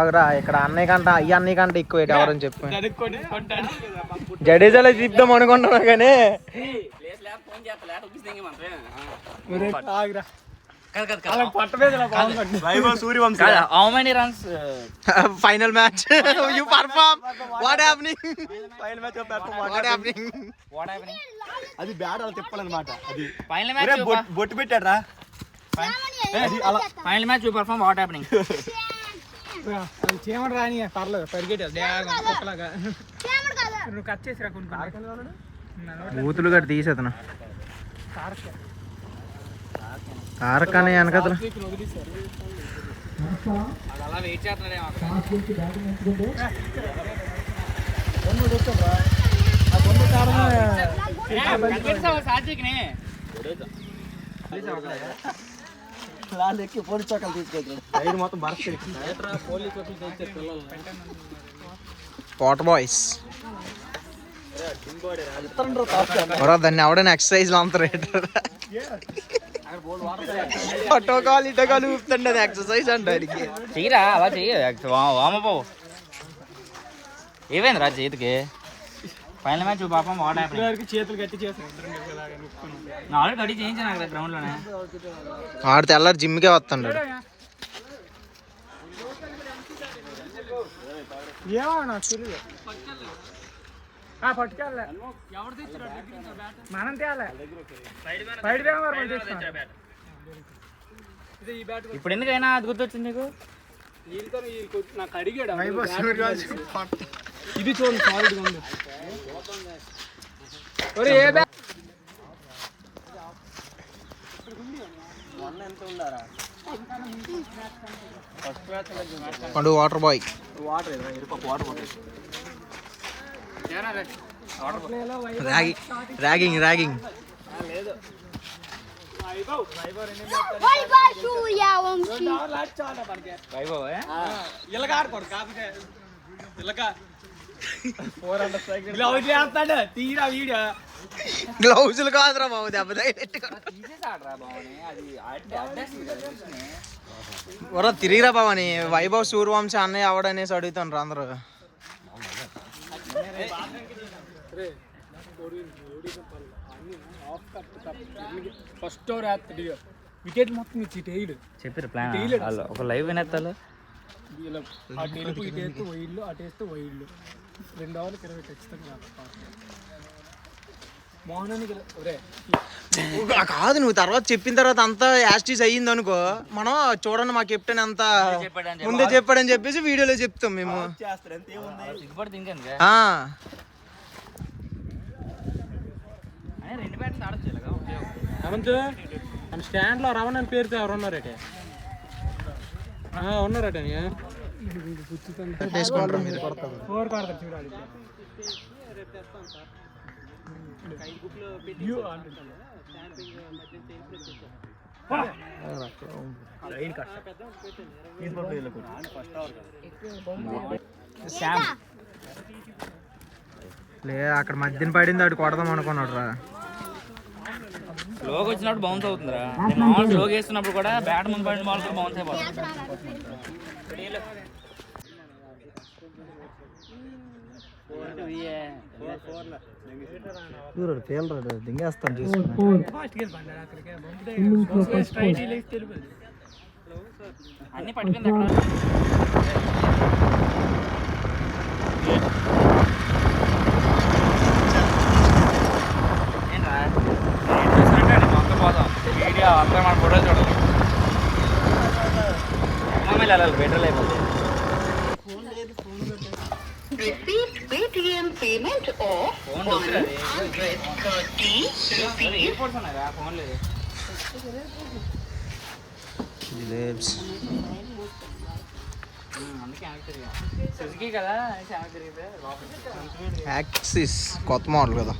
ఆగురా, ఇక్కడ అన్నయ్య కంట అన్నయ్య కంట ఎక్కువ ఎవరని చెప్పు. జడేజాలో తిప్పుదాం అనుకుంటున్నా కానీ final match you perform what happening final match what happening అది బ్యాట్ అలా తిప్పాలన్నమాట. అది ఫైనల్ మ్యాచ్ బొట్టు పెట్టాడు రా. Final match you perform what happening. చేయమని రాని పర్లేదు పరిగెట్టారు నువ్వు కట్ చేసిరా కొన్ని బూతులు గట్టి తీసేతను తారకనే వెనకతను అలా వెయిట్ చేస్తున్నాడే మొత్తం వాటర్ బాయ్స్ దాన్ని ఎవడైనా ఎక్సర్సైజ్ లో అంటారు అటోకాలు ఇటోకాలు ఊపుతుండే అది ఎక్సర్సైజ్ అంటే చెయ్యరా అలా చెయ్యి వామపో. ఏమైంది రా చేతికి ఫైనల్ మ్యాచ్ పాపం వాట్ హ్యాపెనింగ్. చేతులు గట్టి చేస్తాను ఆల్రెడీ గడి చేయించాను నాకు గ్రౌండ్ లోనే. ఆడితే ఎల్లరు జిమ్కే వస్తుంటాడు. ఏమో నాకు తెలియదు పట్టుకెళ్ళలే మనం తేలే ఇప్పుడు ఎందుకైనా అది గుర్తొచ్చింది నీకు. నాకు అడిగాడు ఇది చూడండి సాలిడ్గా ఉంది. పండు వాటర్ బాయ్ ర్యాగింగ్ ర్యాగింగ్ గ్లౌజులు కాదురా బాబు దెబ్బ తిరిగిరా బాబని. వైభవ్ సూర్యవంశీ అన్నయ్య అవడనేసి అడుగుతాను అందరూ. ఫస్ట్ వికెట్ మొత్తం ఇచ్చి చెప్పారు ప్లాన్ ఒక లైవ్ వినేస్తాలు అటు ఇటు వైడ్లు అటు వేస్తే వైడ్లు 2 ఓవర్లు 20 ఖచ్చితంగా. కాదు నువ్వు తర్వాత చెప్పిన తర్వాత అంతా యాస్టీస్ అయ్యింది అనుకో, మనం చూడండి మా కెప్టెన్ అంతా ముందే చెప్పాడని చెప్పేసి వీడియోలో చెప్తాం మేము. స్టాండ్ లో రవణ అని పేరుతో ఎవరు ఉన్నారట చూడాలి. లే అక్కడ మధ్యన పడింది అటు కొడదాం అనుకున్నాడు రా. స్లోగా వచ్చినప్పుడు బౌన్స్ అవుతుందిరా. మామూలు స్లోగా వేస్తున్నప్పుడు కూడా బ్యాట్ ముందు పడిన బాల్ కూడా బౌన్స్ అయిపోతుంది. దింగేస్తాను అన్ని పట్టుకుంది అక్కడ. మొత్తం పోతాం వీడియో అంతా మన ఫోటో చూడాలి. మమ్మల్ని వెళ్ళాలి బెటర్ అయిపోతుంది. Receive Paytm payment of 130 rupees. Axis కొత్త మోడల్ కదా.